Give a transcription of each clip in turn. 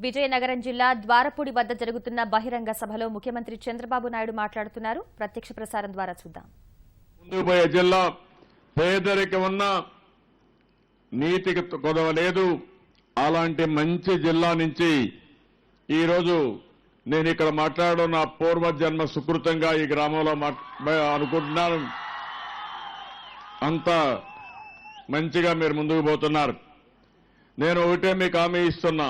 విజయనగరం జిల్లా ద్వారపూడి వద్ద జరుగుతున్న బహిరంగ సభలో ముఖ్యమంత్రి చంద్రబాబు నాయుడు మాట్లాడుతున్నారు. ప్రత్యక్ష ప్రసారం ద్వారా చూద్దాం. ముందుకు పోయే జిల్లా, పేదరికం ఉన్న, నీతికి కొదవలేదు, అలాంటి మంచి జిల్లా నుంచి ఈరోజు నేను ఇక్కడ మాట్లాడడం నా పూర్వజన్మ సుకృతంగా ఈ గ్రామంలో అనుకుంటున్నాను. అంత మంచిగా మీరు ముందుకు పోతున్నారు. నేను ఒకటే మీకు హామీ ఇస్తున్నా,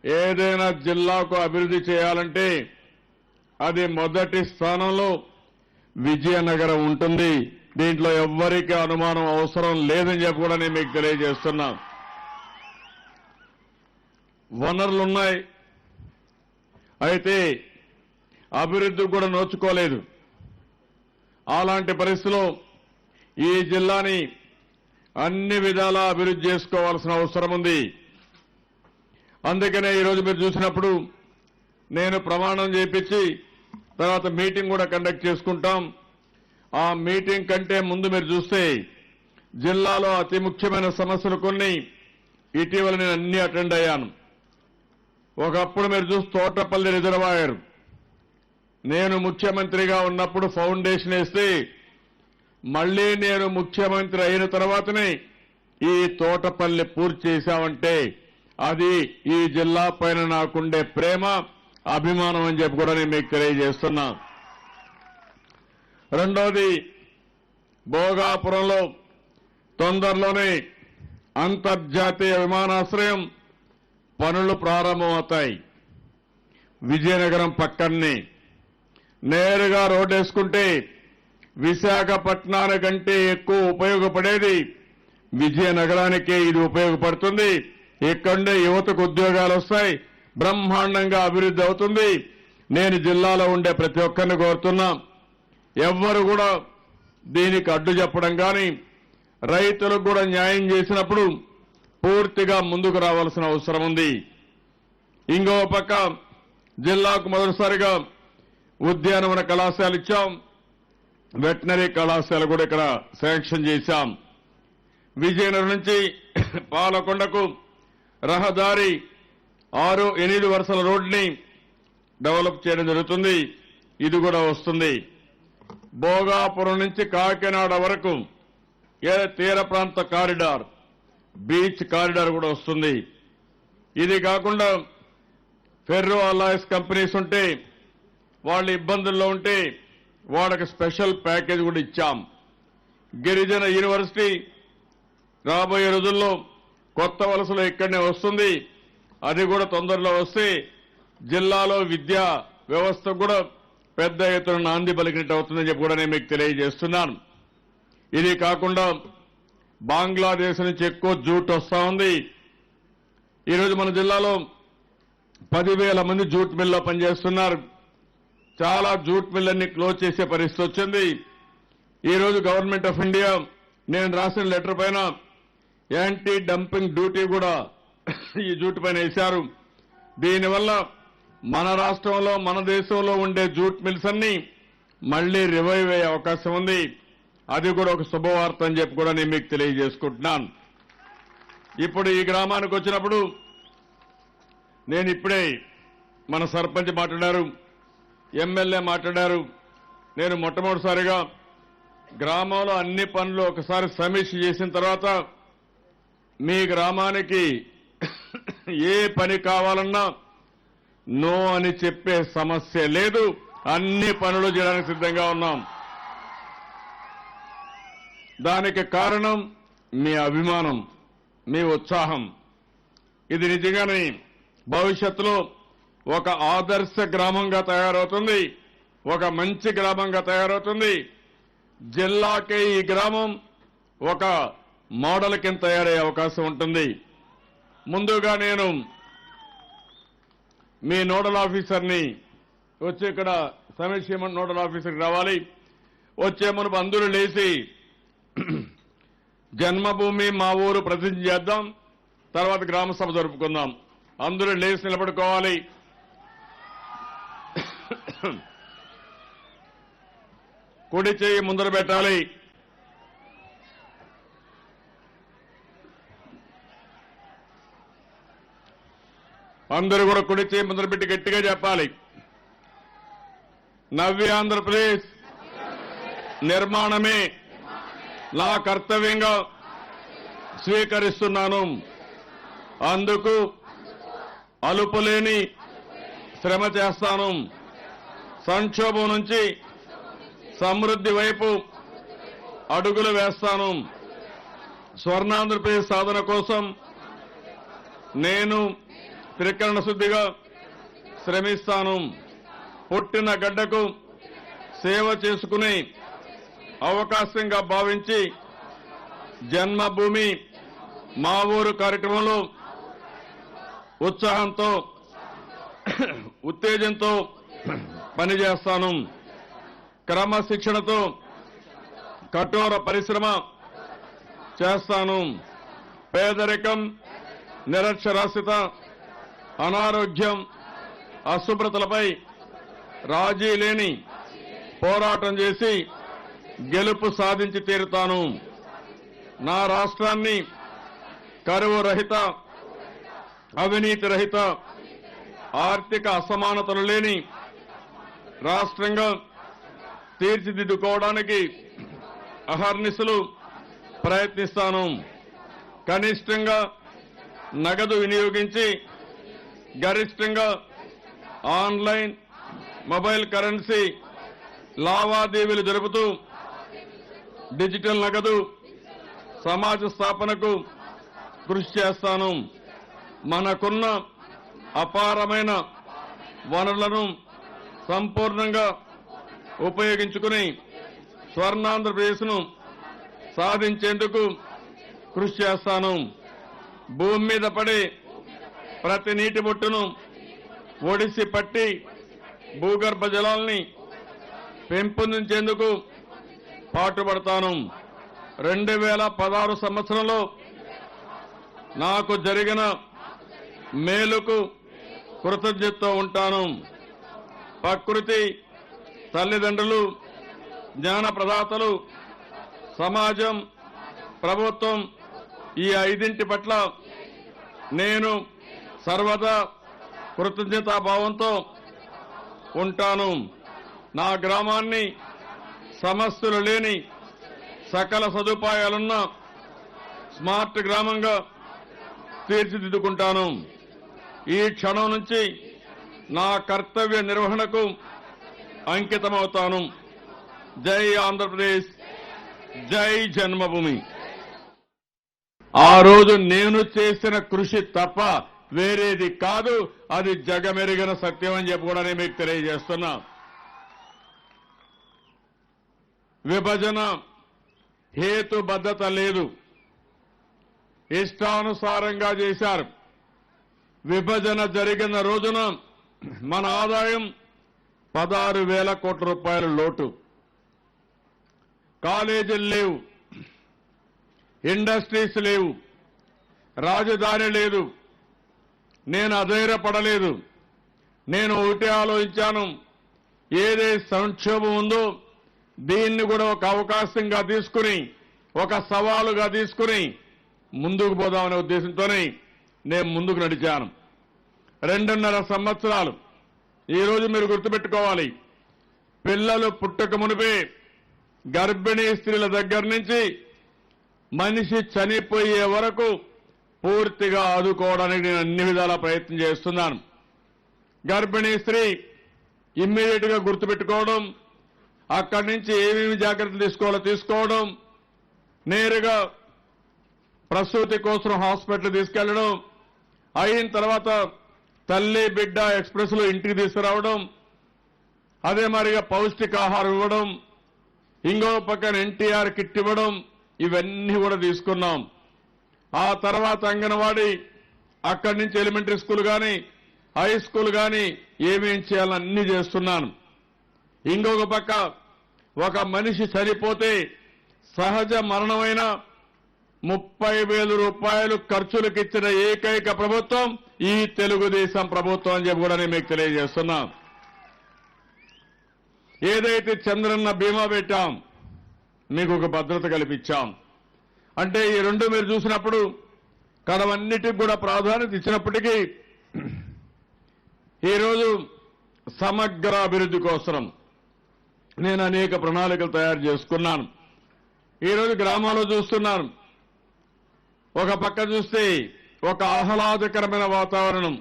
ఏదైనా జిల్లాకు అభివృద్ధి చేయాలంటే అది మొదటి స్థానంలో విజయనగరం ఉంటుంది. దీంట్లో ఎవ్వరికీ అనుమానం అవసరం లేదని చెప్పి కూడా నేను మీకు తెలియజేస్తున్నా. వనరులున్నాయి, అయితే అభివృద్ధి కూడా నోచుకోలేదు. అలాంటి పరిస్థితిలో ఈ జిల్లాని అన్ని విధాలా అభివృద్ధి చేసుకోవాల్సిన అవసరం ఉంది. అందుకనే ఈరోజు మీరు చూసినప్పుడు నేను ప్రమాణం చేపించి తర్వాత మీటింగ్ కూడా కండక్ట్ చేసుకుంటాం. ఆ మీటింగ్ కంటే ముందు మీరు చూస్తే జిల్లాలో అతి ముఖ్యమైన సమస్యలు కొన్ని ఇటీవల నేను అన్ని అటెండ్ అయ్యాను. ఒకప్పుడు మీరు చూసి తోటపల్లి రిజర్వాయర్ నేను ముఖ్యమంత్రిగా ఉన్నప్పుడు ఫౌండేషన్ వేస్తే మళ్లీ నేను ముఖ్యమంత్రి అయిన తర్వాతనే ఈ తోటపల్లి పూర్తి చేశామంటే అది ఈ జిల్లా పైన నాకుండే ప్రేమ, అభిమానం అని చెప్పి కూడా నేను మీకు తెలియజేస్తున్నా. రెండోది, భోగాపురంలో తొందరలోనే అంతర్జాతీయ విమానాశ్రయం పనులు ప్రారంభమవుతాయి. విజయనగరం పక్కనే నేరుగా రోడ్డేసుకుంటే విశాఖపట్నానికంటే ఎక్కువ ఉపయోగపడేది విజయనగరానికే ఇది ఉపయోగపడుతుంది. ఇక్కడే యువతకు ఉద్యోగాలు వస్తాయి, బ్రహ్మాండంగా అభివృద్ధి అవుతుంది. నేను జిల్లాలో ఉండే ప్రతి ఒక్కరిని కోరుతున్నా, ఎవ్వరు కూడా దీనికి అడ్డు చెప్పడం కానీ రైతులకు కూడా న్యాయం చేసినప్పుడు పూర్తిగా ముందుకు రావాల్సిన అవసరం ఉంది. ఇంకో పక్క జిల్లాకు మొదటిసారిగా ఉద్యానవన కళాశాల ఇచ్చాం, వెటనరీ కళాశాల కూడా ఇక్కడ శాంక్షన్ చేశాం. విజయనగరం నుంచి పాలకొండకు రహదారి 6-8 వరుసల రోడ్ని డెవలప్ చేయడం జరుగుతుంది. ఇది కూడా వస్తుంది. భోగాపురం నుంచి కాకినాడ వరకు తీర ప్రాంత కారిడార్, బీచ్ కారిడార్ కూడా వస్తుంది. ఇది కాకుండా ఫెర్రో అలాయస్ కంపెనీస్ ఉంటే వాళ్ళు ఇబ్బందుల్లో ఉంటే వాళ్ళకి స్పెషల్ ప్యాకేజ్ కూడా ఇచ్చాం. గిరిజన యూనివర్సిటీ రాబోయే రోజుల్లో కొత్త వలసలో ఇక్కడనే వస్తుంది. అది కూడా తొందరలో వస్తే జిల్లాలో విద్యా వ్యవస్థ కూడా పెద్ద ఎత్తున నాంది పలికినట్టు అవుతుందని చెప్పి కూడా నేను మీకు తెలియజేస్తున్నాను. ఇది కాకుండా బంగ్లాదేశ్ నుంచి ఎక్కువ జూట్ వస్తా ఉంది. ఈరోజు మన జిల్లాలో 10,000 మంది జూట్ మిల్లో పనిచేస్తున్నారు. చాలా జూట్ మిల్లన్ని క్లోజ్ చేసే పరిస్థితి వచ్చింది. ఈరోజు గవర్నమెంట్ ఆఫ్ ఇండియా నేను రాసిన లెటర్ పైన యాంటీ డంపింగ్ డ్యూటీ కూడా ఈ జూట్ పైన వేశారు. దీనివల్ల మన రాష్ట్రంలో, మన దేశంలో ఉండే జూట్ మిల్స్ అన్ని మళ్లీ రివైవ్ అయ్యే అవకాశం ఉంది. అది కూడా ఒక శుభవార్త అని చెప్పి కూడా నేను మీకు తెలియజేసుకుంటున్నాను. ఇప్పుడు ఈ గ్రామానికి వచ్చినప్పుడు నేను ఇప్పుడే మన సర్పంచ్ మాట్లాడారు, ఎమ్మెల్యే మాట్లాడారు. నేను మొట్టమొదటిసారిగా గ్రామంలో అన్ని పనులు ఒకసారి సమీక్ష చేసిన తర్వాత మీ గ్రామానికి ఏ పని కావాలన్నా నో అని చెప్పే సమస్య లేదు. అన్ని పనులు చేయడానికి సిద్ధంగా ఉన్నాం. దానికి కారణం మీ అభిమానం, మీ ఉత్సాహం. ఇది నిజంగానే భవిష్యత్తులో ఒక ఆదర్శ గ్రామంగా తయారవుతుంది, ఒక మంచి గ్రామంగా తయారవుతుంది. జిల్లాకే ఈ గ్రామం ఒక మోడల్ కింద తయారయ్యే అవకాశం ఉంటుంది. ముందుగా నేను మీ నోడల్ ఆఫీసర్ని వచ్చి ఇక్కడ సమీక్ష నోడల్ ఆఫీసర్కి రావాలి. వచ్చే మనకు అందరూ లేచి జన్మభూమి మా ఊరు ప్రతిజ్ఞ చేద్దాం, తర్వాత గ్రామ సభ జరుపుకుందాం. అందరూ లేచి నిలబడుకోవాలి. కుడి చేయి ముందర పెట్టాలి. అందరూ కూడా కుడి చేయి మొదలుపెట్టి గట్టిగా చెప్పాలి. నవ్య ఆంధ్రప్రదేశ్ నిర్మాణమే నా కర్తవ్యంగా స్వీకరిస్తున్నాను. అందుకు అలుపులేని శ్రమ చేస్తాను. సంక్షోభం నుంచి సమృద్ధి వైపు అడుగులు వేస్తాను. స్వర్ణాంధ్రప్రదేశ్ సాధన కోసం నేను త్రికరణ శుద్ధిగా శ్రమిస్తాను. పుట్టిన గడ్డకు సేవ చేసుకునే అవకాశంగా భావించి జన్మభూమి మా ఊరు కార్యక్రమంలో ఉత్సాహంతో ఉత్తేజంతో పనిచేస్తాను. క్రమశిక్షణతో కఠోర పరిశ్రమ చేస్తాను. పేదరికం, నిరక్షరాస్యత, అనారోగ్యం, అశుభ్రతలపై రాజీ లేని పోరాటం చేసి గెలుపు సాధించి తీరుతాను. నా రాష్ట్రాన్ని కరువు రహిత, అవినీతి రహిత, ఆర్థిక అసమానతలు లేని రాష్ట్రంగా తీర్చిదిద్దుకోవడానికి అహర్నిశలు ప్రయత్నిస్తాను. కనిష్టంగా నగదు వినియోగించి గరిష్టంగా ఆన్లైన్, మొబైల్ కరెన్సీ లావాదేవీలు జరుపుతూ డిజిటల్ నగదు సమాజ స్థాపనకు కృషి చేస్తాను. మనకున్న అపారమైన వనరులను సంపూర్ణంగా ఉపయోగించుకుని స్వర్ణాంధ్రప్రదేశ్ను సాధించేందుకు కృషి చేస్తాను. భూమి మీద పడే ప్రతి నీటి బొట్టును ఒడిసి పట్టి భూగర్భ జలాల్ని పెంపొందించేందుకు పాటుపడతాను. 2016 సంవత్సరంలో నాకు జరిగిన మేలుకు కృతజ్ఞతతో ఉంటాను. ప్రకృతి, తల్లిదండ్రులు, జ్ఞాన ప్రదాతలు, సమాజం, ప్రభుత్వం ఈ 5 పట్ల నేను సర్వదా కృతజ్ఞతాభావంతో ఉంటాను. నా గ్రామాన్ని సమస్యలు లేని, సకల సదుపాయాలున్న స్మార్ట్ గ్రామంగా తీర్చిదిద్దుకుంటాను. ఈ క్షణం నుంచి నా కర్తవ్య నిర్వహణకు అంకితమవుతాను. జై ఆంధ్రప్రదేశ్, జై జన్మభూమి. ఆ రోజు నేను చేసిన కృషి తప్ప వేరేది కాదు. అది జగమెరిగిన సత్యం అని చెప్పి కూడా నేను మీకు తెలియజేస్తున్నా. విభజన హేతుబద్ధత లేదు, ఇష్టానుసారంగా చేశారు. విభజన జరిగిన రోజున మన ఆదాయం 16,000 కోట్ల రూపాయల లోటు. కాలేజీలు లేవు, ఇండస్ట్రీస్ లేవు, రాజధాని లేదు. నేను అధైర్యపడలేదు. నేను ఒకటే ఆలోచించాను, ఏదే సంక్షోభం ఉందో దీన్ని కూడా ఒక అవకాశంగా తీసుకుని, ఒక సవాలుగా తీసుకుని ముందుకు పోదామనే ఉద్దేశంతోనే నేను ముందుకు నడిచాను. 2.5 సంవత్సరాలు. ఈరోజు మీరు గుర్తుపెట్టుకోవాలి, పిల్లలు పుట్టక మునిపే గర్భిణీ స్త్రీల దగ్గర నుంచి మనిషి చనిపోయే వరకు పూర్తిగా ఆదుకోవడానికి నేను అన్ని విధాలా ప్రయత్నం చేస్తున్నాను. గర్భిణీ స్త్రీ ఇమ్మీడియట్ గా గుర్తుపెట్టుకోవడం, అక్కడి నుంచి ఏమేమి జాగ్రత్తలు తీసుకోవాలో తీసుకోవడం, నేరుగా ప్రసూతి కోసం హాస్పిటల్ తీసుకెళ్లడం, అయిన తర్వాత తల్లి బిడ్డ ఎక్స్ప్రెస్ లో ఇంటికి తీసుకురావడం, అదే మరిగా పౌష్టికాహారం ఇవ్వడం, ఇంకో పక్కన ఎన్టీఆర్ కిట్ ఇవ్వడం, ఇవన్నీ కూడా తీసుకున్నాం. ఆ తర్వాత అంగన్వాడీ, అక్కడి నుంచి ఎలిమెంటరీ స్కూల్ కానీ హై స్కూల్ కానీ ఏమేం చేయాలని అన్ని చేస్తున్నాను. ఇంకొక పక్క ఒక మనిషి చనిపోతే సహజ మరణమైన 30,000 రూపాయలు ఖర్చులకు ఇచ్చిన ఏకైక ప్రభుత్వం ఈ తెలుగుదేశం ప్రభుత్వం అని చెప్పి కూడా నేను మీకు తెలియజేస్తున్నా. ఏదైతే చంద్రన్న బీమా పెట్టాం, మీకు ఒక భద్రత కల్పించాం. అంటే ఈ రెండు మీరు చూసినప్పుడు కడవన్నిటికి కూడా ప్రాధాన్యత ఇచ్చినప్పటికీ ఈరోజు సమగ్ర అభివృద్ధి కోసం నేను అనేక ప్రణాళికలు తయారు చేసుకున్నాను. ఈరోజు గ్రామాల్లో చూస్తున్నాను, ఒక పక్క చూస్తే ఒక ఆహ్లాదకరమైన వాతావరణం,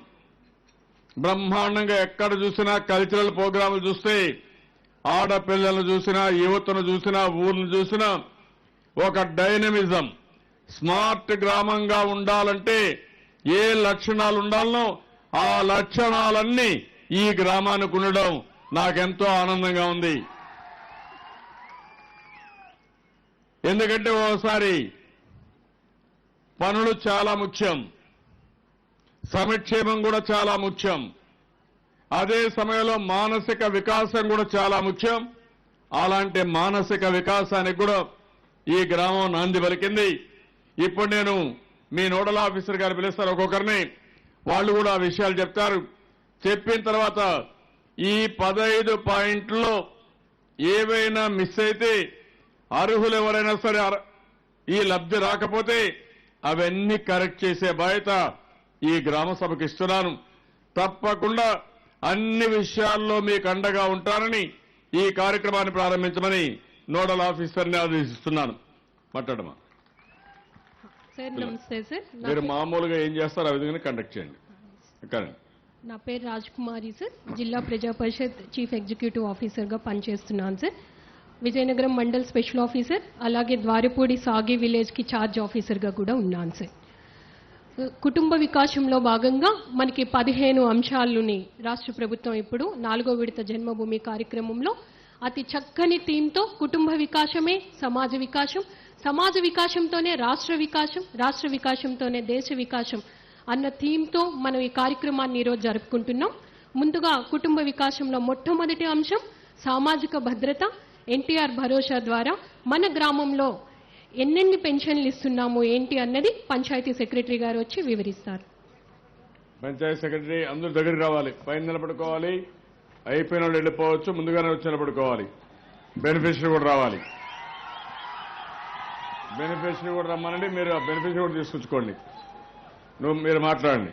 బ్రహ్మాండంగా ఎక్కడ చూసినా కల్చరల్ ప్రోగ్రాములు చూస్తే, ఆడపిల్లలను చూసినా, యువతను చూసినా, ఊర్లను చూసినా ఒక డైనమిజం. స్మార్ట్ గ్రామంగా ఉండాలంటే ఏ లక్షణాలు ఉండాలనో ఆ లక్షణాలన్నీ ఈ గ్రామానికి ఉండడం నాకెంతో ఆనందంగా ఉంది. ఎందుకంటే ఓసారి పనులు చాలా ముఖ్యం, సంక్షేమం కూడా చాలా ముఖ్యం, అదే సమయంలో మానసిక వికాసం కూడా చాలా ముఖ్యం. అలాంటి మానసిక వికాసానికి కూడా ఈ గ్రామం నాంది పలికింది. ఇప్పుడు నేను మీ నోడల్ ఆఫీసర్ గారు పిలుస్తారు ఒక్కొక్కరిని, వాళ్ళు కూడా ఆ విషయాలు చెప్తారు. చెప్పిన తర్వాత ఈ 15 పాయింట్లలో ఏవైనా మిస్ అయితే, అర్హులు ఎవరైనా సరే ఈ లబ్ధి రాకపోతే అవన్నీ కరెక్ట్ చేసే బాధ్యత ఈ గ్రామ సభకు ఇస్తున్నాను. తప్పకుండా అన్ని విషయాల్లో మీకు అండగా ఉంటానని ఈ కార్యక్రమాన్ని ప్రారంభించమని నోడల్ ఆఫీసర్ని ఆదేశిస్తున్నాను. మాట్లాడమా సార్. నమస్తే సార్. మీరు మామూలుగా ఏం చేస్తారో ఆ విధంగా కండక్ట్ చేయండి. నా పేరు రాజ్కుమారి సార్. జిల్లా ప్రజా పరిషత్ చీఫ్ ఎగ్జిక్యూటివ్ ఆఫీసర్గా పనిచేస్తున్నాను sir. Vizianagaram mandal special officer, అలాగే ద్వారపూడి సాగి విలేజ్కి ఛార్జ్ ఆఫీసర్గా కూడా ఉన్నాను సార్. కుటుంబ వికాసంలో భాగంగా మనకి 15 అంశాలని రాష్ట్ర ప్రభుత్వం ఇప్పుడు 4వ విడత జన్మభూమి కార్యక్రమంలో అతి చక్కని థీమ్తో కుటుంబ వికాసమే సమాజ వికాసం, సమాజ వికాసంతోనే రాష్ట్ర వికాసం, రాష్ట్ర వికాసంతోనే దేశ వికాసం అన్న థీమ్తో మనం ఈ కార్యక్రమాన్ని ఈరోజు జరుపుకుంటున్నాం. ముందుగా కుటుంబ వికాసంలో మొట్టమొదటి అంశం సామాజిక భద్రత. ఎన్టీఆర్ భరోసా ద్వారా మన గ్రామంలో ఎన్నెన్ని పెన్షన్లు ఇస్తున్నాము ఏంటి అన్నది పంచాయతీ సెక్రటరీ గారు వచ్చి వివరిస్తారు. పంచాయతీ సెక్రటరీ అందరూ దగ్గరికి రావాలి, పైన నిలబడుకోవాలి. అయిపోయిన వాళ్ళు వెళ్ళిపోవచ్చు, ముందుగానే వచ్చి నిలబడుకోవాలి. బెనిఫిషరీ కూడా రావాలి, బెనిఫిషరీ కూడా రమ్మనండి. మీరు బెనిఫిషరీ కూడా తీసుకొచ్చుకోండి. మీరు మాట్లాడండి.